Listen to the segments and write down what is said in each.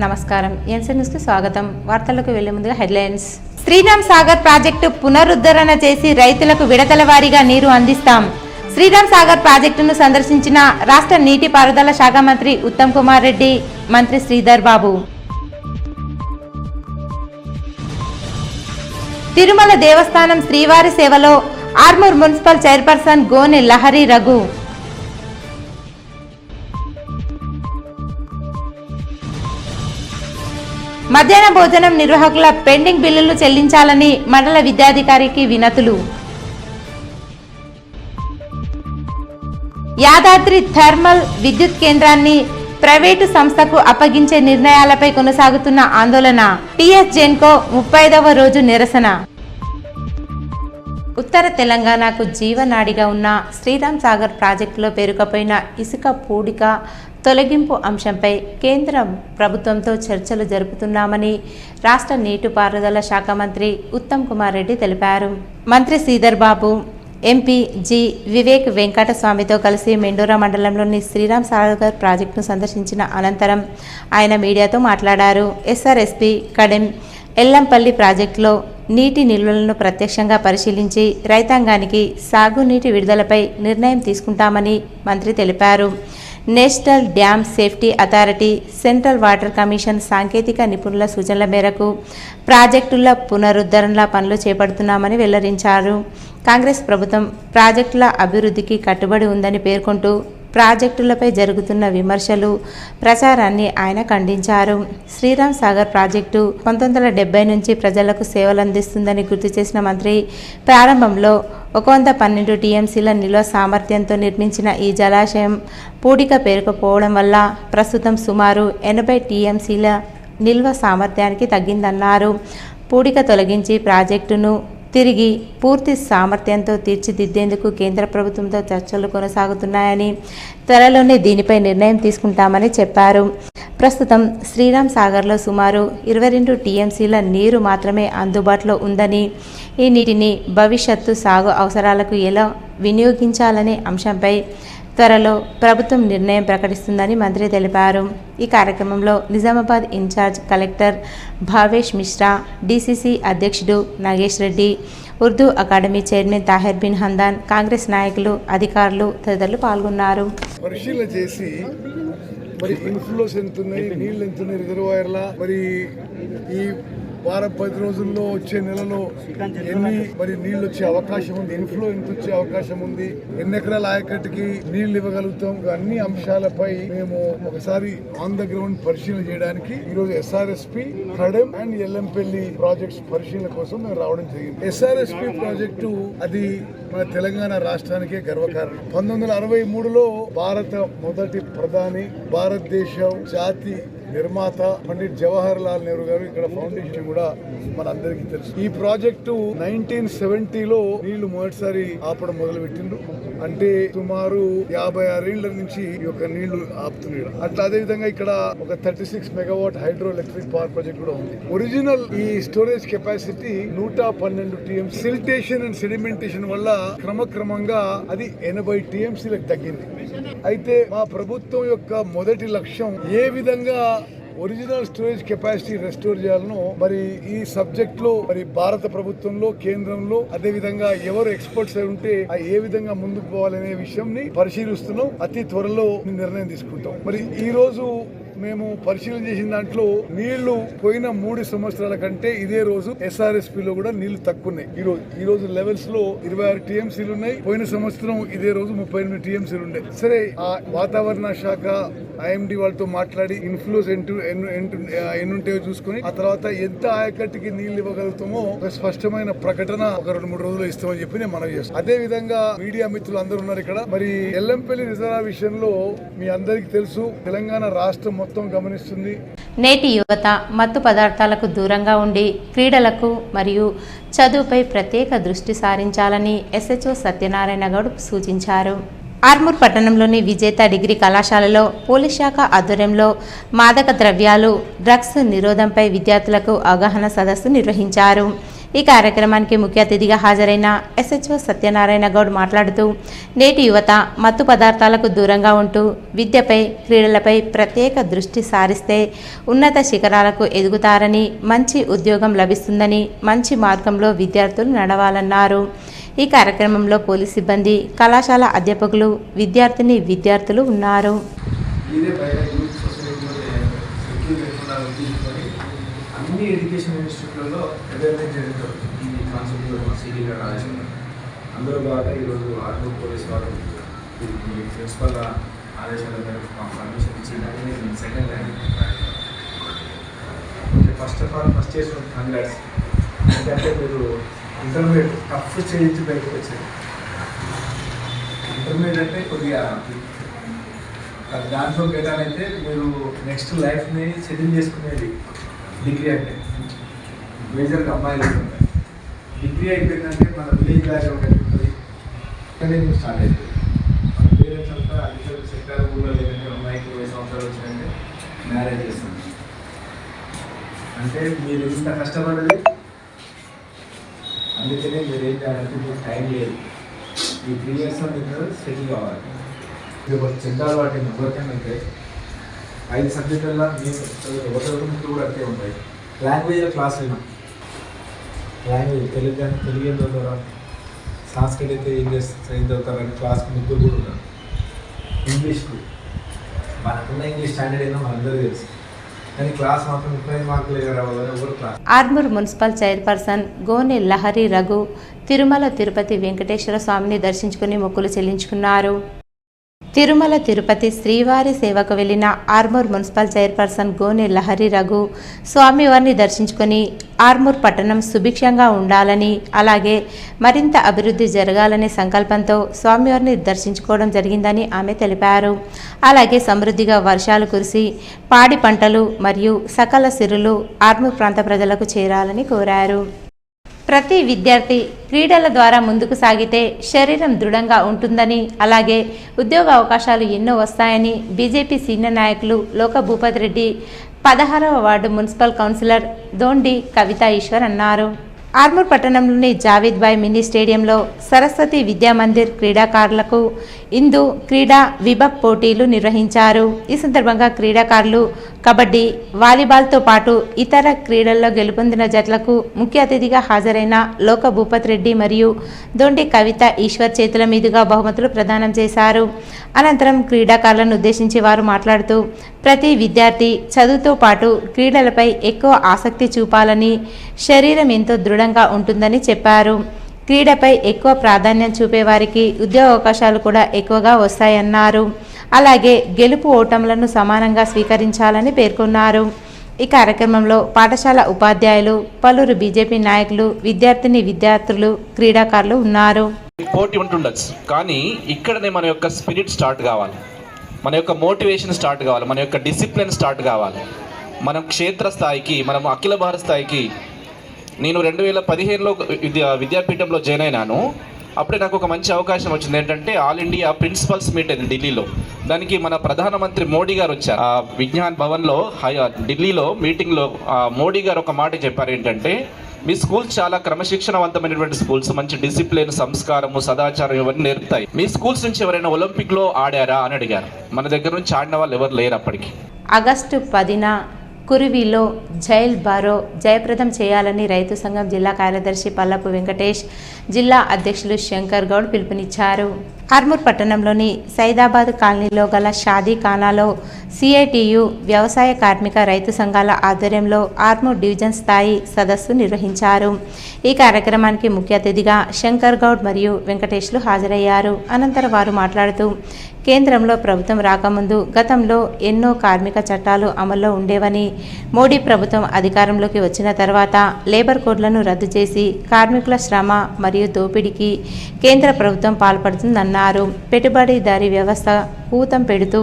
నమస్కారం. NC news కు స్వాగతం. వార్తలకు వెళ్లే ముందుగా హెడ్లైన్స్. శ్రీరామ్ సాగర్ ప్రాజెక్టు పునరుద్ధరణ చేసి రైతులకు విడతల వారీగా నీరు అందిస్తాం. శ్రీరామ్ సాగర్ ప్రాజెక్టును సందర్శించిన రాష్ట్ర నీటిపారుదల శాఖ మంత్రి ఉత్తమ్ కుమార్ రెడ్డి, మంత్రి శ్రీధర్ బాబు. తిరుమల దేవస్థానం శ్రీవారి సేవలో ఆర్మూర్ మున్సిపల్ చైర్పర్సన్ గోనె లహరి రఘు. మధ్యాహ్న భోజనం నిర్వాహకుల పెండింగ్ బిల్లులు చెల్లించాలని మండల విద్యాధికారికి వినతులు. యాదాద్రి థర్మల్ విద్యుత్ కేంద్రాన్ని ప్రైవేటు సంస్థకు అప్పగించే నిర్ణయాలపై కొనసాగుతున్న ఆందోళన. టీఎస్ జెన్కో 35వ రోజు నిరసన. ఉత్తర తెలంగాణకు జీవనాడిగా ఉన్న శ్రీరామ్ సాగర్ ప్రాజెక్టులో పేరుకుపోయిన ఇసుక పూడిక తొలగింపు అంశంపై కేంద్ర ప్రభుత్వంతో చర్చలు జరుపుతున్నామని రాష్ట్ర నీటిపారుదల శాఖ మంత్రి ఉత్తమ్ కుమార్ రెడ్డి తెలిపారు. మంత్రి శ్రీధర్ బాబు, ఎంపీ జి వివేక్ వెంకటస్వామితో కలిసి మెండోరా మండలంలోని శ్రీరామ్ సాగర్ ప్రాజెక్టును సందర్శించిన అనంతరం ఆయన మీడియాతో మాట్లాడారు. ఎస్ఆర్ఎస్పీ కడెం ఎల్లంపల్లి ప్రాజెక్టులో నీటి నిల్వలను ప్రత్యక్షంగా పరిశీలించి రైతాంగానికి సాగునీటి విడుదలపై నిర్ణయం తీసుకుంటామని మంత్రి తెలిపారు. National dam safety authority, central water commission సాంకేతిక నిపుణుల సూచనల మేరకు ప్రాజెక్టుల పునరుద్ధరణల పనులు చేపడుతున్నామని వెల్లడించారు. కాంగ్రెస్ ప్రభుత్వం ప్రాజెక్టుల అభివృద్ధికి కట్టుబడి ఉందని పేర్కొంటూ ప్రాజెక్టులపై జరుగుతున్న విమర్శలు, ప్రచారాన్ని ఆయన ఖండించారు. శ్రీరామ్ సాగర్ ప్రాజెక్టు 1970 నుంచి ప్రజలకు సేవలందిస్తుందని గుర్తు చేసిన మంత్రి, ప్రారంభంలో 112 టీఎంసీల నిల్వ సామర్థ్యంతో నిర్మించిన ఈ జలాశయం పూడిక పేరుకుపోవడం వల్ల ప్రస్తుతం సుమారు 80 టీఎంసీల నిల్వ సామర్థ్యానికి తగ్గిందన్నారు. పూడిక తొలగించి ప్రాజెక్టును తిరిగి పూర్తి సామర్థ్యంతో తీర్చిదిద్దేందుకు కేంద్ర ప్రభుత్వంతో చర్చలు కొనసాగుతున్నాయని, త్వరలోనే దీనిపై నిర్ణయం తీసుకుంటామని చెప్పారు. ప్రస్తుతం శ్రీరామ్ సాగర్లో సుమారు 22 టీఎంసీల నీరు మాత్రమే అందుబాటులో ఉందని, ఈ నీటిని భవిష్యత్తు సాగు అవసరాలకు ఎలా వినియోగించాలనే అంశంపై త్వరలో ప్రభుత్వం నిర్ణయం ప్రకటిస్తుందని మంత్రి తెలిపారు. ఈ కార్యక్రమంలో Nizamabad in charge collector Bhavesh Mishra, DCC అధ్యక్షుడు నాగేష్ రెడ్డి, ఉర్దూ అకాడమీ చైర్మన్ తాహిర్ బిన్ హందాన్, కాంగ్రెస్ నాయకులు, అధికారులు తదితరులు పాల్గొన్నారు. పరిశీలన చేసి మరి ఇన్ఫ్లోస్ ఎంత ఉన్నాయి, నీళ్ళు ఎంత ఉన్నాయి రిజర్వాయర్ల, మరి ఈ వారం 10 రోజుల్లో వచ్చే నెలలో ఎన్ని మరి నీళ్ళు వచ్చే అవకాశం ఉంది, ఇన్ఫ్లో ఎంత వచ్చే అవకాశం ఉంది, ఎన్ని ఎకరాల ఆయకట్టుకి నీళ్లు ఇవ్వగలుగుతాం, అన్ని అంశాలపై మేము ఒకసారి ఆన్ ద గ్రౌండ్ పరిశీలన చేయడానికి ఈరోజు SRSP, Kadem and Yellampalli projects పరిశీలన కోసం మేము రావడం జరిగింది. ఎస్ఆర్ఎస్పి ప్రాజెక్టు అది మన తెలంగాణ రాష్ట్రానికే గర్వకారణం. 1963లో భారత మొదటి ప్రధాని, భారతదేశ జాతి నిర్మాత పండిట్ జవహర్ లాల్ నెహ్రూ గారు ఇక్కడ ఫౌండేషన్ కూడా మన అందరికీ తెలుసు. ఈ ప్రాజెక్టు 1970లో నీళ్లు మొదటిసారి ఆపడం మొదలు పెట్టిండ్రు. అంటే సుమారు 56 ఏళ్ల నుంచి ఈ యొక్క నీళ్లు ఆపుతున్నాడు. అట్లా అదే విధంగా ఇక్కడ ఒక 36 megawatt hydro electric power project కూడా ఉంది. ఒరిజినల్ ఈ storage capacity 112 TM. Siltation and sedimentation వల్ల క్రమక్రమంగా అది 80 టీఎంసీలకు తగ్గింది. అయితే మా ప్రభుత్వం యొక్క మొదటి లక్ష్యం ఏ విధంగా ఒరిజినల్ స్టోరేజ్ కెపాసిటీ రెస్టోర్ చేయాలనో మరి ఈ సబ్జెక్ట్ లో మరి భారత ప్రభుత్వంలో, కేంద్రంలో, అదే విధంగా ఎవరు ఎక్స్పర్ట్స్ అయి ఉంటే ఏ విధంగా ముందుకు పోవాలనే విషయంని పరిశీలిస్తున్నాం. అతి త్వరలో నిర్ణయం తీసుకుంటాం. మరి ఈ రోజు మేము పరిశీలన చేసిన దాంట్లో నీళ్లు పోయిన 3 సంవత్సరాల కంటే ఇదే రోజు ఎస్ఆర్ఎస్పీలో కూడా నీళ్లు తక్కువ ఉన్నాయి. ఈ రోజు లెవెల్స్ లో 26 టీఎంసీలు ఉన్నాయి. పోయిన సంవత్సరం ఇదే రోజు 38 టీఎంసీలు ఉన్నాయి. సరే, ఆ వాతావరణ శాఖ ఐఎండి వాళ్ళతో మాట్లాడి ఇన్ఫ్లోస్ ఎన్నుంటాయో చూసుకుని ఆ తర్వాత ఎంత ఆయకట్టుకి నీళ్లు ఇవ్వగలుగుతామో ఒక స్పష్టమైన ప్రకటన ఒక 2-3 రోజులు ఇస్తామని చెప్పి నేను మనవి చేస్తాను. అదే విధంగా మీడియా మిత్రులు అందరూ ఉన్నారు ఇక్కడ. మరి ఎల్లంపల్లి రిజర్వాయర్ విషయంలో మీ అందరికీ తెలుసు, తెలంగాణ రాష్ట్రం మొత్తం గమనిస్తుంది. నేటి యువత మత్తు పదార్థాలకు దూరంగా ఉండి క్రీడలకు మరియు చదువుపై ప్రత్యేక దృష్టి సారించాలని ఎస్హెచ్ఓ సత్యనారాయణ గౌడ్ సూచించారు. ఆర్మూర్ పట్టణంలోని విజేత డిగ్రీ కళాశాలలో పోలీస్ శాఖ ఆధ్వర్యంలో మాదక ద్రవ్యాలు, డ్రగ్స్ నిరోధంపై విద్యార్థులకు అవగాహన సదస్సు నిర్వహించారు. ఈ కార్యక్రమానికి ముఖ్య అతిథిగా హాజరైన SHO సత్యనారాయణ గౌడ్ మాట్లాడుతూ నేటి యువత మత్తు పదార్థాలకు దూరంగా ఉంటూ విద్యపై క్రీడలపై ప్రత్యేక దృష్టి సారిస్తే ఉన్నత శిఖరాలకు ఎదుగుతారని, మంచి ఉద్యోగం లభిస్తుందని, మంచి మార్గంలో విద్యార్థులు నడవాలన్నారు. ఈ కార్యక్రమంలో పోలీస్ సిబ్బంది, కళాశాల అధ్యాపకులు, విద్యార్థులు ఉన్నారు. అన్ని ఎడ్యుకేషన్ ఇన్స్టిట్యూట్లలో అవేర్నెస్ జరుగుతుంది ఈ కాన్సెప్ట్ సిటీలో రాజేశ్వరం. అందులో భాగంగా ఈరోజు ఆర్మూర్ పోలీస్ వారు ప్రిన్సిపల్ ఆదేశాల మేరకు మాకు పర్మిషన్ ఇచ్చిందని నేను second rank. First of all first చేసిన కంగ్రాట్స్. ఎందుకంటే మీరు ఇంటర్మీడియట్ టఫ్ స్టేజ్ బయటకు వచ్చారు. ఇంటర్మీడియట్ అంటే కొద్దిగా దాంట్లో పెట్టాలంటే మీరు నెక్స్ట్ లైఫ్ని సెటిల్ చేసుకునేది డిగ్రీ అంటే మేజర్గా అమ్మాయిలు ఉంటాయి. డిగ్రీ అయిపోయిందంటే మన విలేజ్ లాగా ఒకటి ఉంటుంది, అక్కడే ನೀವು స్టార్ట్ అవుతుంది. మన పేరెంట్స్ అంతా అగ్రికల్చర్ సెక్టర్ ఊళ్ళో లేదంటే అమ్మాయికి 20 సంవత్సరాలు వచ్చినాయంటే మ్యారేజ్ చేస్తుంది. అంటే మీరు ఇంత కష్టపడేది అందుకనే మీరు ఏం చేయాలంటే మీకు టైం లేదు. ఈ 3 years మీరు సెటిల్ కావాలి. ఇది ఒక చెడ్డ అలవాటు ఎవరికైనా 5 సబ్జెక్టుల్లో మేము ఒకరికి కూడా అంతే ఉంటాయి. లాంగ్వేజ్లో క్లాస్ అయినా లాంగ్వేజ్ తెలుగు ఏం చదువుతారా, సంస్కృతి అయితే ఇంగ్లీష్ ఏం చదువుతారని క్లాస్కి ముగ్గురు కూడా ఉన్నారు. ఇంగ్లీష్కు మనకున్న ఇంగ్లీష్ స్టాండర్డ్ అయినా మనందరూ తెలుసు, కానీ క్లాస్ మాత్రం 35 మార్కులు రావాలని ఎవరు క్లాస్. ఆర్మూర్ మున్సిపల్ చైర్పర్సన్ గోనె లహరి రఘు తిరుమల తిరుపతి వెంకటేశ్వర స్వామిని దర్శించుకుని మొక్కులు చెల్లించుకున్నారు. తిరుమల తిరుపతి శ్రీవారి సేవకు వెళ్లిన ఆర్మూర్ మున్సిపల్ చైర్పర్సన్ గోనె లహరి రఘు స్వామివారిని దర్శించుకొని ఆర్మూర్ పట్టణం సుభిక్షంగా ఉండాలని, అలాగే మరింత అభివృద్ధి జరగాలనే సంకల్పంతో స్వామివారిని దర్శించుకోవడం జరిగిందని ఆమె తెలిపారు. అలాగే సమృద్ధిగా వర్షాలు కురిసి పాడి పంటలు మరియు సకల సిరులు ఆర్మూర్ ప్రాంత ప్రజలకు చేరాలని కోరారు. ప్రతి విద్యార్థి క్రీడల ద్వారా ముందుకు సాగితే శరీరం దృఢంగా ఉంటుందని, అలాగే ఉద్యోగ అవకాశాలు ఎన్నో వస్తాయని బీజేపీ సీనియర్ నాయకులు లోక భూపతి రెడ్డి 16వ ward municipal councillor Dondi Kavitha Eshwar అన్నారు. ఆర్మూర్ పట్టణంలోని జావేద్ బాయ్ మినీ స్టేడియంలో సరస్వతి విద్యామందిర్ క్రీడాకారులకు ఇందు క్రీడా విభాగ్ పోటీలు నిర్వహించారు. ఈ సందర్భంగా క్రీడాకారులు కబడ్డీ, వాలీబాల్తో పాటు ఇతర క్రీడల్లో గెలుపొందిన జట్లకు ముఖ్య అతిథిగా హాజరైన లోక భూపతి రెడ్డి మరియు దొండి కవిత ఈశ్వర్ చేతుల మీదుగా బహుమతులు ప్రదానం చేశారు. అనంతరం క్రీడాకారులను ఉద్దేశించి వారు మాట్లాడుతూ ప్రతి విద్యార్థి చదువుతో పాటు క్రీడలపై ఎక్కువ ఆసక్తి చూపాలని, శరీరం ఎంతో దృఢంగా ఉంటుందని చెప్పారు. క్రీడపై ఎక్కువ ప్రాధాన్యం చూపేవారికి ఉద్యోగ అవకాశాలు కూడా ఎక్కువగా వస్తాయన్నారు. అలాగే గెలుపు ఓటములను సమానంగా స్వీకరించాలని పేర్కొన్నారు. ఈ కార్యక్రమంలో పాఠశాల ఉపాధ్యాయులు, పలువురు బీజేపీ నాయకులు, విద్యార్థులు, క్రీడాకారులు ఉన్నారు. పోటీ ఉంటుండొచ్చు, కానీ ఇక్కడనే మన యొక్క స్పిరిట్ స్టార్ట్ కావాలి, మన యొక్క మోటివేషన్ స్టార్ట్ కావాలి, మన యొక్క డిసిప్లిన్ స్టార్ట్ కావాలి. మనం క్షేత్రస్థాయికి, మనం అఖిల భారత స్థాయికి. నేను 2015లో విద్యాపీఠంలో జాయిన్ అయినాను. అప్పుడే నాకు ఒక మంచి అవకాశం వచ్చింది. ఏంటంటే ఆల్ ఇండియా ప్రిన్సిపల్స్ మీట్ అయింది ఢిల్లీలో. దానికి మన ప్రధానమంత్రి మోడీ గారు వచ్చారు. విజ్ఞాన్ భవన్లో ఢిల్లీలో మీటింగ్లో మోడీ గారు ఒక మాట చెప్పారు. ఏంటంటే మీ స్కూల్స్ చాలా క్రమశిక్షణవంతమైనటువంటి స్కూల్స్, మంచి డిసిప్లిన్, సంస్కారము, సదాచారం ఇవన్నీ నేర్పుతాయి. మీ స్కూల్స్ నుంచి ఎవరైనా ఒలింపిక్లో ఆడారా అని అడిగారు. మన దగ్గర నుంచి ఆడిన వాళ్ళు ఎవరు లేరు అప్పటికి. ఆగస్టు 10న కురివిలో జైల్ బారో జయప్రదం చేయాలని రైతు సంఘం జిల్లా కార్యదర్శి పల్లపు వెంకటేష్, జిల్లా అధ్యక్షులు శంకర్ గౌడ్ పిలుపునిచ్చారు. ఆర్మూర్ పట్టణంలోని సైదాబాద్ కాలనీలో గల షాదీ ఖానాలో సిఐటియు వ్యవసాయ కార్మిక రైతు సంఘాల ఆధ్వర్యంలో ఆర్మూర్ డివిజన్ స్థాయి సదస్సు నిర్వహించారు. ఈ కార్యక్రమానికి ముఖ్య అతిథిగా శంకర్ గౌడ్ మరియు వెంకటేష్లు హాజరయ్యారు. అనంతరం వారు మాట్లాడుతూ కేంద్రంలో ప్రభుత్వం రాకముందు గతంలో ఎన్నో కార్మిక చట్టాలు అమల్లో ఉండేవని, మోడీ ప్రభుత్వం అధికారంలోకి వచ్చిన తర్వాత లేబర్ కోడ్లను రద్దు చేసి కార్మికుల శ్రమ మరియు దోపిడీకి కేంద్ర ప్రభుత్వం పాల్పడుతుందన్నారు. పెట్టుబడిదారీ వ్యవస్థ ఊతం పెడుతూ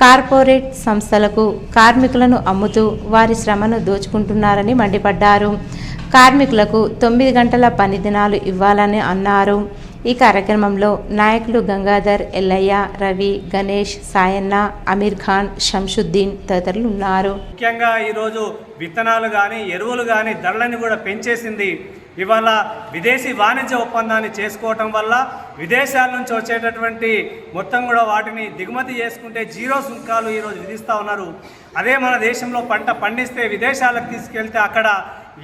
కార్పొరేట్ సంస్థలకు కార్మికులను అమ్ముతూ వారి శ్రమను దోచుకుంటున్నారని మండిపడ్డారు. కార్మికులకు 9 గంటల పని దినాలు ఇవ్వాలని అన్నారు. ఈ కార్యక్రమంలో నాయకులు గంగాధర్, ఎల్లయ్య, రవి, గణేష్, సాయన్న, అమీర్ ఖాన్, శంషుద్దీన్ తదితరులు ఉన్నారు. ముఖ్యంగా ఈరోజు విత్తనాలు కానీ ఎరువులు కానీ ధరలను కూడా పెంచేసింది. ఇవాళ విదేశీ వాణిజ్య ఒప్పందాన్ని చేసుకోవటం వల్ల విదేశాల నుంచి వచ్చేటటువంటి మొత్తం కూడా వాటిని దిగుమతి చేసుకుంటే జీరో సుంకాలు ఈరోజు విధిస్తూ ఉన్నారు. అదే మన దేశంలో పంట పండిస్తే విదేశాలకు తీసుకెళ్తే అక్కడ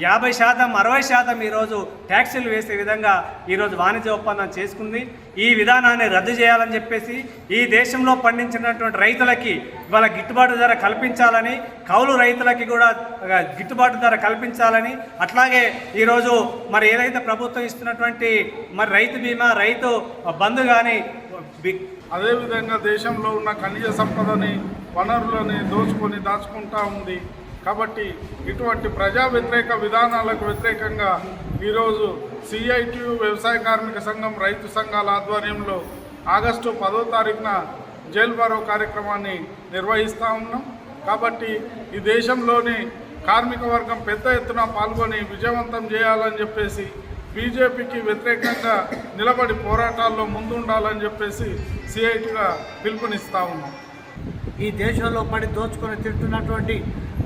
50%, 60% ఈరోజు ట్యాక్సీలు వేసే విధంగా ఈరోజు వాణిజ్య ఒప్పందం చేసుకుంది. ఈ విధానాన్ని రద్దు చేయాలని చెప్పేసి ఈ దేశంలో పండించినటువంటి రైతులకి ఇవాళ గిట్టుబాటు ధర కల్పించాలని, కౌలు రైతులకి కూడా గిట్టుబాటు ధర కల్పించాలని, అట్లాగే ఈరోజు మరి ఏదైతే ప్రభుత్వం ఇస్తున్నటువంటి మరి రైతు బీమా, రైతు బంధు కానీ అదేవిధంగా దేశంలో ఉన్న ఖనిజ సంపదని, వనరులని దాచుకుంటా ఉంది. కాబట్టి ఇటువంటి ప్రజా వ్యతిరేక విధానాలకు వ్యతిరేకంగా ఈరోజు CITU వ్యవసాయ కార్మిక సంఘం, రైతు సంఘాల ఆధ్వర్యంలో ఆగస్టు 10వ తారీఖున జైల్ బరో కార్యక్రమాన్ని నిర్వహిస్తూ ఉన్నాం. కాబట్టి ఈ దేశంలోని కార్మిక వర్గం పెద్ద ఎత్తున పాల్గొని విజయవంతం చేయాలని చెప్పేసి, బీజేపీకి వ్యతిరేకంగా నిలబడి పోరాటాల్లో ముందుండాలని చెప్పేసి CITUగా పిలుపునిస్తూ ఉన్నాం. ఈ దేశంలో పడి దోచుకొని తింటున్నటువంటి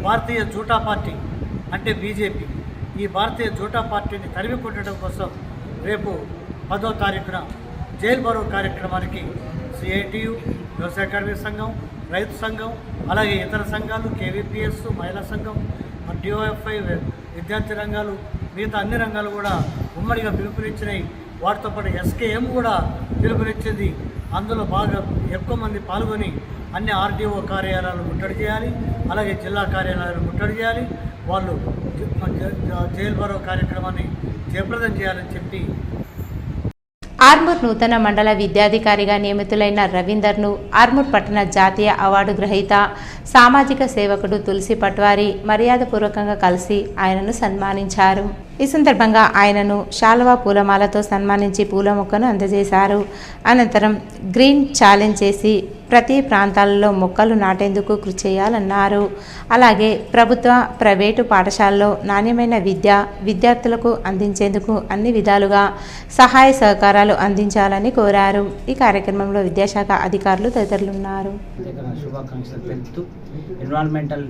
భారతీయ జూటా పార్టీ అంటే బీజేపీ, ఈ భారతీయ జూటా పార్టీని తరిమి కొట్టడం కోసం రేపు 10వ తారీఖున జైల్ బరో కార్యక్రమానికి CITU, వ్యవసాయ కార్మిక సంఘం, రైతు సంఘం, అలాగే ఇతర సంఘాలు, KVPS, మహిళా సంఘం, DOFI, విద్యార్థి రంగాలు, మిగతా అన్ని రంగాలు కూడా ఉమ్మడిగా పిలుపునిచ్చినాయి. వాటితో పాటు SKM కూడా పిలుపునిచ్చింది. అందులో బాగా ఎక్కువ మంది పాల్గొని అన్ని RDO కార్యాలయాలు ముట్టడి చేయాలి, అలాగే జిల్లా కార్యాలయాలు ముట్టడి చేయాలి. వాళ్ళు జైల్ బరో కార్యక్రమాన్ని జయప్రదం చేయాలని చెప్పి ఆర్మూర్ నూతన మండల విద్యాధికారిగా నియమితులైన రవీందర్ను ఆర్మూర్ పట్టణ జాతీయ అవార్డు గ్రహీత సామాజిక సేవకుడు తులసి పట్వారి మర్యాదపూర్వకంగా కలిసి ఆయనను సన్మానించారు. ఈ సందర్భంగా ఆయనను శాలువా పూలమాలతో సన్మానించి పూల మొక్కను అందజేశారు. అనంతరం గ్రీన్ ఛాలెంజ్ చేసి ప్రతి ప్రాంతాలలో మొక్కలు నాటేందుకు కృషి చేయాలన్నారు. అలాగే ప్రభుత్వ, ప్రైవేటు పాఠశాలలో నాణ్యమైన విద్యార్థులకు అందించేందుకు అన్ని విధాలుగా సహాయ సహకారాలు అందించాలని కోరారు. ఈ కార్యక్రమంలో విద్యాశాఖ అధికారులు తదితరులు ఉన్నారు. శుభాకాంక్షలు తెలుపుతూ ఎన్విరాన్మెంటల్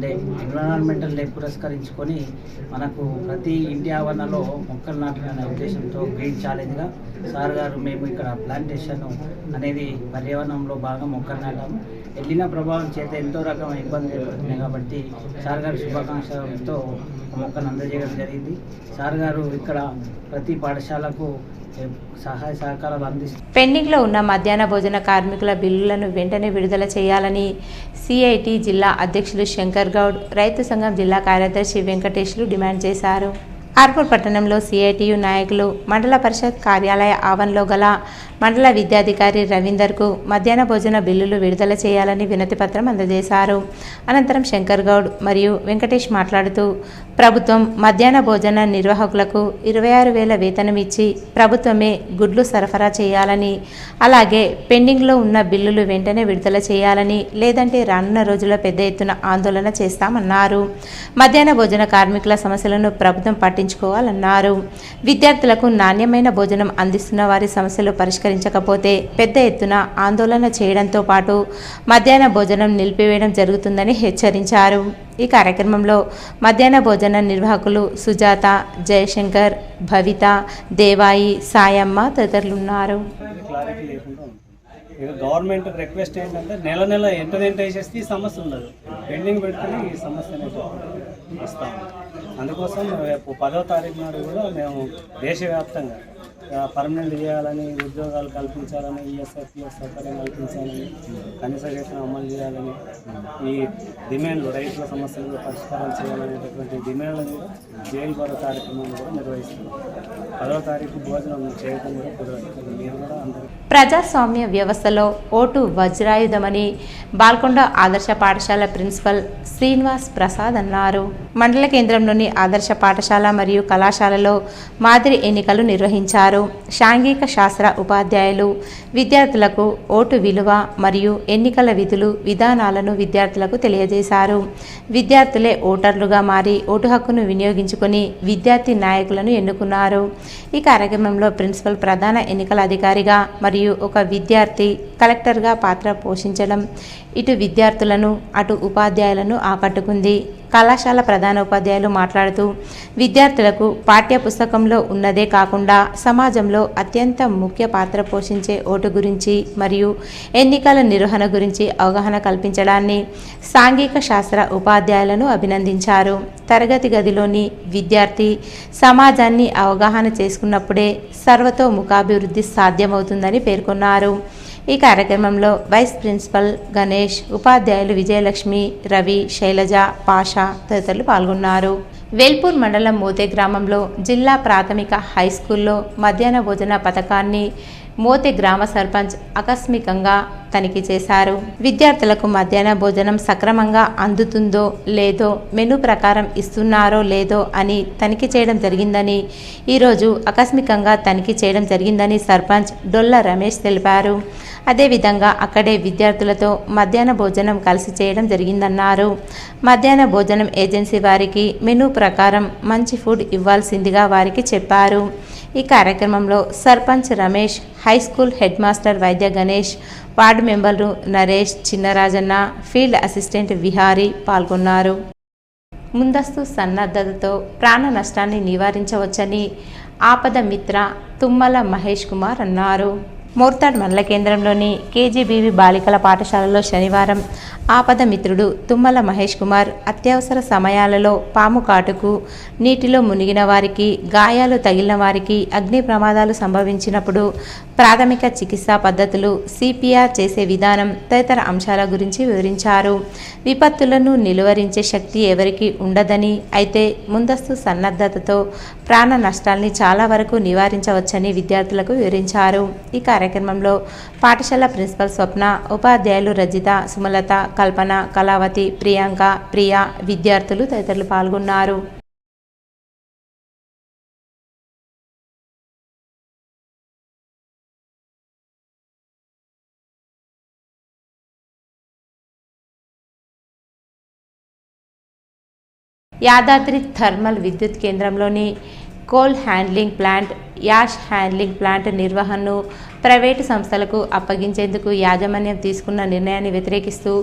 డే పురస్కరించుకొని మనకు ప్రతి ఇంటి ఆవరణలో మొక్కలు నాటాలనే ఉద్దేశంతో గ్రీన్ ఛాలెంజ్గా సార్ గారు మేము ఇక్కడ ప్లాంటేషన్ అనేది పర్యావరణంలో బాగా మొక్కలు నాటాము. వెళ్ళిన ప్రభావం చేత ఎంతో రకమైన ఇబ్బందులు ఏర్పడుతున్నాయి. కాబట్టి సార్ గారు శుభాకాంక్షలతో మొక్కను అందజేయడం జరిగింది. సార్ గారు ఇక్కడ ప్రతి పాఠశాలకు సహాయ సహకారాలు అందిస్తారు. పెండింగ్లో ఉన్న మధ్యాహ్న భోజన కార్మికుల బిల్లులను వెంటనే విడుదల చేయాలని CIT జిల్లా అధ్యక్షులు శంకర్ గౌడ్, రైతు సంఘం జిల్లా కార్యదర్శి వెంకటేష్లు డిమాండ్ చేశారు. ఆర్మూర్ పట్టణంలో CITU నాయకులు మండల పరిషత్ కార్యాలయ ఆవరణలో గల మండల విద్యాధికారి రవీందర్కు మధ్యాహ్న భోజన బిల్లులు విడుదల చేయాలని వినతిపత్రం అందజేశారు. అనంతరం శంకర్ గౌడ్ మరియు వెంకటేష్ మాట్లాడుతూ ప్రభుత్వం మధ్యాహ్న భోజన నిర్వాహకులకు 26,000 వేతనం ఇచ్చి ప్రభుత్వమే గుడ్లు సరఫరా చేయాలని, అలాగే పెండింగ్లో ఉన్న బిల్లులు వెంటనే విడుదల చేయాలని, లేదంటే రానున్న రోజుల్లో పెద్ద ఎత్తున ఆందోళన చేస్తామన్నారు. మధ్యాహ్న భోజన కార్మికుల సమస్యలను ప్రభుత్వం పట్టించుకోవాలన్నారు. విద్యార్థులకు నాణ్యమైన భోజనం అందిస్తున్న వారి సమస్యలు పరిష్కరించకపోతే పెద్ద ఎత్తున ఆందోళన చేయడంతో పాటు మధ్యాహ్న భోజనం నిలిపివేయడం జరుగుతుందని హెచ్చరించారు. ఈ కార్యక్రమంలో మధ్యాహ్న భోజన నిర్వాహకులు సుజాత, జయశంకర్, భవిత, దేవాయి, సాయమ్మ తదితరులు ఉన్నారు. ఇక గవర్నమెంట్ రిక్వెస్ట్ ఏంటంటే నెల ఎంత వేసేస్తే ఈ సమస్య ఉండదు, పెండింగ్ పెట్టుకుని ఈ సమస్య అనేది ఇస్తాము. అందుకోసం రేపు 10వ తారీఖు నాడు కూడా మేము దేశవ్యాప్తంగా పర్మనెంట్ చేయాలని, ఉద్యోగాలు కల్పించాలని, ESF సౌకర్యం కల్పించాలని, కనీస వేతనం అమలు చేయాలని, ఈ డిమాండ్లు రైతుల సమస్యలు పరిష్కారం చేయాలనేటటువంటి డిమాండ్లను కూడా జైలు బరో కార్యక్రమాన్ని కూడా నిర్వహిస్తున్నాం. 10వ తారీఖు భోజనం చేయడం కూడా కుదరదు. మీరు కూడా అందరూ ప్రజాస్వామ్య వ్యవస్థలో ఓటు వజ్రాయుధమని బాల్కొండ ఆదర్శ పాఠశాల ప్రిన్సిపల్ శ్రీనివాస్ ప్రసాద్ అన్నారు. మండల కేంద్రంలోని ఆదర్శ పాఠశాల మరియు కళాశాలలో మాదిరి ఎన్నికలు నిర్వహించారు. సాంఘిక శాస్త్ర ఉపాధ్యాయులు విద్యార్థులకు ఓటు విలువ మరియు ఎన్నికల విధులు విధానాలను విద్యార్థులకు తెలియజేశారు. విద్యార్థులే ఓటర్లుగా మారి ఓటు హక్కును వినియోగించుకొని విద్యార్థి నాయకులను ఎన్నుకున్నారు. ఈ కార్యక్రమంలో ప్రిన్సిపల్ ప్రధాన ఎన్నికల అధికారిగా మరియు ఒక విద్యార్థి కలెక్టర్గా పాత్ర పోషించడం ఇటు విద్యార్థులను అటు ఉపాధ్యాయులను ఆకట్టుకుంది. కళాశాల ప్రధాన ఉపాధ్యాయులు మాట్లాడుతూ విద్యార్థులకు పాఠ్య పుస్తకంలో ఉన్నదే కాకుండా సమాజంలో అత్యంత ముఖ్య పాత్ర పోషించే ఓటు గురించి మరియు ఎన్నికల నిర్వహణ గురించి అవగాహన కల్పించడాన్ని సాంఘిక శాస్త్ర ఉపాధ్యాయులను అభినందించారు. తరగతి గదిలోని విద్యార్థి సమాజాన్ని అవగాహన చేసుకున్నప్పుడే సర్వతోముఖాభివృద్ధి సాధ్యమవుతుందని పేర్కొన్నారు. ఈ కార్యక్రమంలో వైస్ ప్రిన్సిపల్ గణేష్, ఉపాధ్యాయులు విజయలక్ష్మి, రవి, శైలజ, పాషా తదితరులు పాల్గొన్నారు. వేల్పూర్ మండలం మోతే గ్రామంలో జిల్లా ప్రాథమిక హై స్కూల్లో మధ్యాహ్న భోజన పథకాన్ని మోతే గ్రామ సర్పంచ్ ఆకస్మికంగా తనిఖీ చేశారు. విద్యార్థులకు మధ్యాహ్న భోజనం సక్రమంగా అందుతుందో లేదో, మెనూ ప్రకారం ఇస్తున్నారో లేదో అని తనిఖీ చేయడం జరిగిందని, ఈరోజు ఆకస్మికంగా తనిఖీ చేయడం జరిగిందని సర్పంచ్ డొల్ల రమేష్ తెలిపారు. అదేవిధంగా అక్కడే విద్యార్థులతో మధ్యాహ్న భోజనం కలిసి చేయడం జరిగిందన్నారు. మధ్యాహ్న భోజనం ఏజెన్సీ వారికి మెనూ ప్రకారం మంచి ఫుడ్ ఇవ్వాల్సిందిగా వారికి చెప్పారు. ఈ కార్యక్రమంలో sarpanch Ramesh, high school head master వైద్య గణేష్, వార్డు మెంబర్లు నరేష్, చిన్నరాజన్న, ఫీల్డ్ అసిస్టెంట్ విహారీ పాల్గొన్నారు. ముందస్తు సన్నద్ధతతో ప్రాణ నష్టాన్ని నివారించవచ్చని ఆపద మిత్ర తుమ్మల మహేష్ కుమార్ అన్నారు. మోర్తాడ్ మండల కేంద్రంలోని కేజీబీవీ బాలికల పాఠశాలలో శనివారం ఆపద మిత్రుడు తుమ్మల మహేష్ కుమార్ అత్యవసర సమయాలలో పాము కాటుకు, నీటిలో మునిగిన వారికి, గాయాలు తగిలిన వారికి, అగ్ని ప్రమాదాలు సంభవించినప్పుడు ప్రాథమిక చికిత్సా పద్ధతులు, సిపిఆర్ చేసే విధానం తదితర అంశాల గురించి వివరించారు. విపత్తులను నిలువరించే శక్తి ఎవరికీ ఉండదని, అయితే ముందస్తు సన్నద్ధతతో ప్రాణ నష్టాల్ని చాలా వరకు నివారించవచ్చని విద్యార్థులకు వివరించారు. ఈ కార్యక్రమంలో పాఠశాల ప్రిన్సిపల్ స్వప్న, ఉపాధ్యాయులు రజిత, సుమలత, కల్పన, కళావతి, ప్రియాంక, ప్రియా, విద్యార్థులు తదితరులు పాల్గొన్నారు. యాదాద్రి థర్మల్ విద్యుత్ కేంద్రంలోని coal handling plant, ash handling plant నిర్వహణను ప్రైవేటు సంస్థలకు అప్పగించేందుకు యాజమాన్యం తీసుకున్న నిర్ణయాన్ని వ్యతిరేకిస్తూ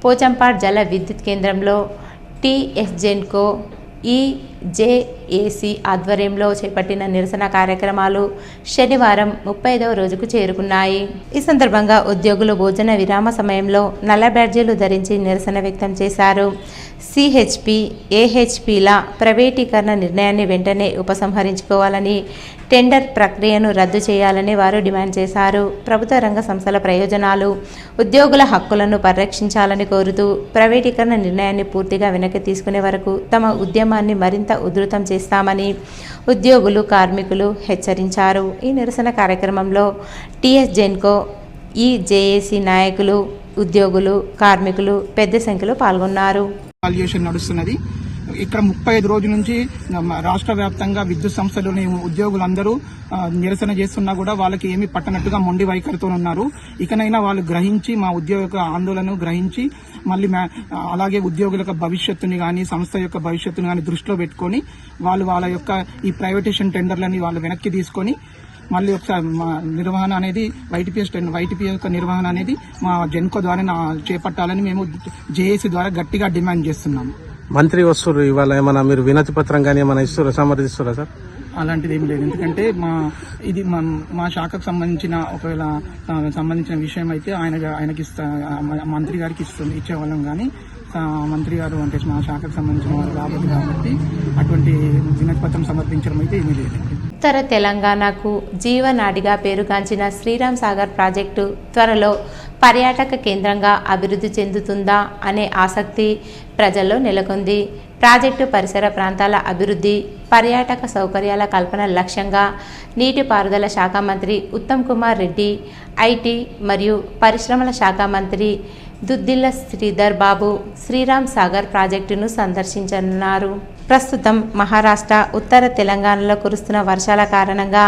పోచంపాడ్ జల విద్యుత్ కేంద్రంలో టీఎస్జెన్కో, ఈజేఏసీ ఆధ్వర్యంలో చేపట్టిన నిరసన కార్యక్రమాలు శనివారం 35వ రోజుకు చేరుకున్నాయి. ఈ సందర్భంగా ఉద్యోగులు భోజన విరామ సమయంలో నల్ల బ్యాడ్జీలు ధరించి నిరసన వ్యక్తం చేశారు. సిహెచ్పి, ఏహెచ్పిల ప్రైవేటీకరణ నిర్ణయాన్ని వెంటనే ఉపసంహరించుకోవాలని, టెండర్ ప్రక్రియను రద్దు చేయాలని వారు డిమాండ్ చేశారు. ప్రభుత్వ రంగ సంస్థల ప్రయోజనాలు, ఉద్యోగుల హక్కులను పరిరక్షించాలని కోరుతూ ప్రైవేటీకరణ నిర్ణయాన్ని పూర్తిగా వెనక్కి తీసుకునే వరకు తమ ఉద్యమాన్ని మరింత ఉధృతం చేస్తామని ఉద్యోగులు, కార్మికులు హెచ్చరించారు. ఈ నిరసన కార్యక్రమంలో టీఎస్జెన్కో, ఈజేఏసీ నాయకులు, ఉద్యోగులు, కార్మికులు పెద్ద సంఖ్యలో పాల్గొన్నారు. వాల్యుయేషన్ నడుస్తున్నది. ఇక్కడ 35 రోజుల నుంచి రాష్ట్ర వ్యాప్తంగా విద్యుత్ సంస్థలోని ఉద్యోగులందరూ నిరసన చేస్తున్నా కూడా వాళ్ళకి ఏమీ పట్టనట్టుగా మొండి వైఖరితో ఉన్నారు. ఇకనైనా వాళ్ళు గ్రహించి, మా ఉద్యోగ ఆందోళనను గ్రహించి మళ్ళీ అలాగే ఉద్యోగుల భవిష్యత్తుని కానీ, సంస్థ యొక్క భవిష్యత్తుని కానీ దృష్టిలో పెట్టుకొని వాళ్ళ యొక్క ఈ ప్రైవేటేషన్ టెండర్లని వాళ్ళు వెనక్కి తీసుకొని మళ్ళీ ఒకసారి మా నిర్వహణ అనేది వైటీపీ యొక్క నిర్వహణ అనేది మా జెన్కో ద్వారా చేపట్టాలని మేము జేఏసీ ద్వారా గట్టిగా డిమాండ్ చేస్తున్నాము. మంత్రి వస్తున్నారు, ఇవాళ ఏమైనా మీరు వినతి పత్రం కానీ ఏమైనా ఇస్తారా, సమర్థిస్తారా సార్? అలాంటిది ఏం లేదు. ఎందుకంటే ఇది మా శాఖకు సంబంధించిన ఒకవేళ సంబంధించిన విషయం అయితే ఆయనకి మంత్రి గారికి ఇచ్చేవాళ్ళం, కానీ మంత్రి గారు అంటే మా శాఖకు సంబంధించిన వారు రాబోదు కాబట్టి అటువంటి వినతి పత్రం సమర్పించడం అయితే ఏమీ లేదు. ఉత్తర తెలంగాణకు జీవనాడిగా పేరుగాంచిన శ్రీరామ్ సాగర్ ప్రాజెక్టు త్వరలో పర్యాటక కేంద్రంగా అభివృద్ధి చెందుతుందా అనే ఆసక్తి ప్రజల్లో నెలకొంది. ప్రాజెక్టు పరిసర ప్రాంతాల అభివృద్ధి, పర్యాటక సౌకర్యాల కల్పన లక్ష్యంగా నీటిపారుదల శాఖ మంత్రి ఉత్తమ్ కుమార్ రెడ్డి, ఐటీ మరియు పరిశ్రమల శాఖ మంత్రి దుద్దిల్ల శ్రీధర్ బాబు శ్రీరామ్ సాగర్ ప్రాజెక్టును సందర్శించనున్నారు. ప్రస్తుతం మహారాష్ట్ర, ఉత్తర తెలంగాణలో కురుస్తున్న వర్షాల కారణంగా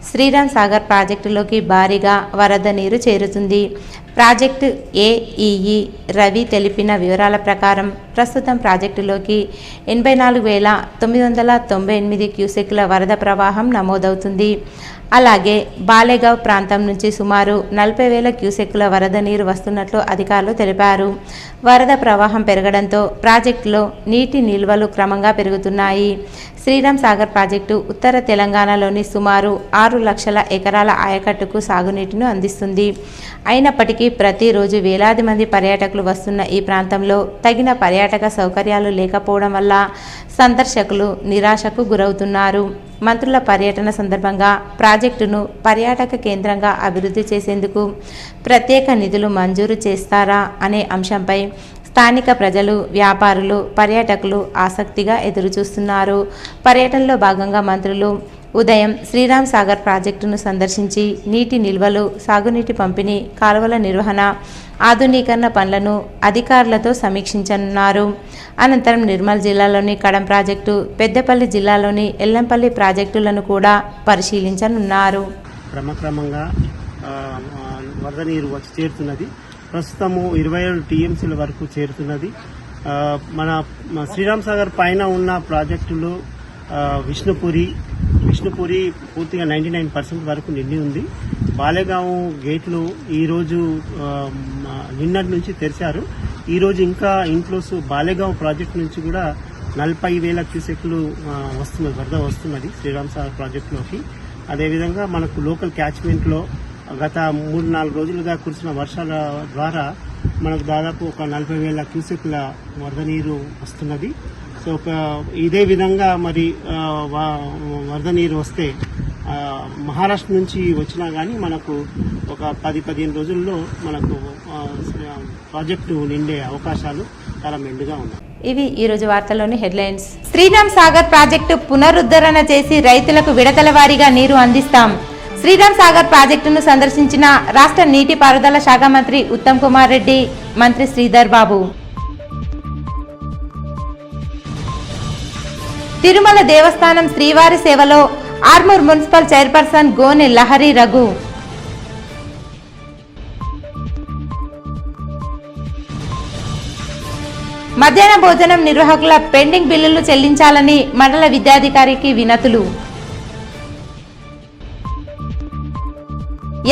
శ్రీరామ్ సాగర్ ప్రాజెక్టులోకి భారీగా వరద నీరు చేరుతుంది. ప్రాజెక్టు ఏఈఈ రవి తెలిపిన వివరాల ప్రకారం ప్రస్తుతం ప్రాజెక్టులోకి 84,998 క్యూసెక్కుల వరద ప్రవాహం నమోదవుతుంది. అలాగే బాలేగావ్ ప్రాంతం నుంచి సుమారు 40,000 క్యూసెక్కుల వరద నీరు వస్తున్నట్లు అధికారులు తెలిపారు. వరద ప్రవాహం పెరగడంతో ప్రాజెక్టులో నీటి నిల్వలు క్రమంగా పెరుగుతున్నాయి. శ్రీరామ్ సాగర్ ప్రాజెక్టు ఉత్తర తెలంగాణలోని సుమారు 6 లక్షల ఎకరాల ఆయకట్టుకు సాగునీటిని అందిస్తుంది. అయినప్పటికీ ప్రతిరోజు వేలాది మంది పర్యాటకులు వస్తున్న ఈ ప్రాంతంలో తగిన పర్యాటక సౌకర్యాలు లేకపోవడం వల్ల సందర్శకులు నిరాశకు గురవుతున్నారు. మంత్రుల పర్యటన సందర్భంగా ప్రాజెక్టును పర్యాటక కేంద్రంగా అభివృద్ధి చేసేందుకు ప్రత్యేక నిధులు మంజూరు చేస్తారా అనే అంశంపై స్థానిక ప్రజలు, వ్యాపారులు, పర్యాటకులు ఆసక్తిగా ఎదురుచూస్తున్నారు. పర్యటనలో భాగంగా మంత్రులు ఉదయం శ్రీరామ్ సాగర్ ప్రాజెక్టును సందర్శించి నీటి నిల్వలు, సాగునీటి పంపిణీ, కాలువల నిర్వహణ, ఆధునీకరణ పనులను అధికారులతో సమీక్షించనున్నారు. అనంతరం నిర్మల్ జిల్లాలోని కడం ప్రాజెక్టు, పెద్దపల్లి జిల్లాలోని ఎల్లంపల్లి ప్రాజెక్టులను కూడా పరిశీలించనున్నారు. క్రమక్రమంగా వరద నీరు వచ్చి చేరుతున్నది. ప్రస్తుతము 27 టీఎంసీల వరకు చేరుతున్నది. మన శ్రీరామ్ సాగర్ పైన ఉన్న ప్రాజెక్టులు విష్ణుపురి పూర్తిగా 99% వరకు నిండి ఉంది. బాలేగావ్ గేట్లు ఈరోజు నిన్నటి నుంచి తెరిచారు. ఈరోజు ఇంకా ఇన్ఫ్లోస్ బాలేగావ్ ప్రాజెక్టు నుంచి కూడా 40,000 క్యూసెక్లు వస్తున్నది, వరద వస్తున్నది శ్రీరామ్ సాగర్ ప్రాజెక్టులోకి. అదేవిధంగా మనకు లోకల్ క్యాచ్మెంట్లో గత 3-4 రోజులుగా కురిసిన వర్షాల ద్వారా మనకు దాదాపు ఒక 40,000 క్యూసెక్ల వరద నీరు వస్తున్నది. సో ఇదే విధంగా మరి వరద నీరు వస్తే మహారాష్ట్ర నుంచి వచ్చినా కానీ మనకు ఒక 10-15 రోజుల్లో మనకు ప్రాజెక్టు నిండే అవకాశాలు చాలా మెండుగా ఉన్నాయి. ఇవి ఈరోజు వార్తల్లోని హెడ్లైన్స్. శ్రీరామ్ సాగర్ ప్రాజెక్టు పునరుద్ధరణ చేసి రైతులకు విడతల వారీగా నీరు అందిస్తాం. శ్రీరామ్ సాగర్ ప్రాజెక్టును సందర్శించిన రాష్ట్ర నీటిపారుదల శాఖ మంత్రి ఉత్తమ్ కుమార్ రెడ్డి, మంత్రి శ్రీధర్ బాబు. తిరుమల దేవస్థానం శ్రీవారి సేవలో ఆర్మూర్ మున్సిపల్ చైర్పర్సన్ గోనె లహరి రఘు. మధ్యాహ్న భోజనం నిర్వాహకుల పెండింగ్ బిల్లులు చెల్లించాలని మండల విద్యాధికారికి వినతులు.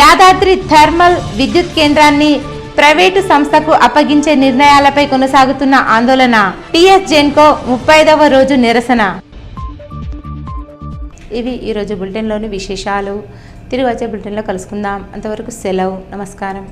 యాదాద్రి థర్మల్ విద్యుత్ కేంద్రాన్ని ప్రైవేటు సంస్థకు అప్పగించే నిర్ణయాలపై కొనసాగుతున్న ఆందోళన. టీఎస్ జెన్కో 35వ రోజు నిరసన. ఇవి ఈరోజు బులెటిన్లోని విశేషాలు. తిరిగి వచ్చే బులెటిన్లో కలుసుకుందాం. అంతవరకు సెలవు. నమస్కారం.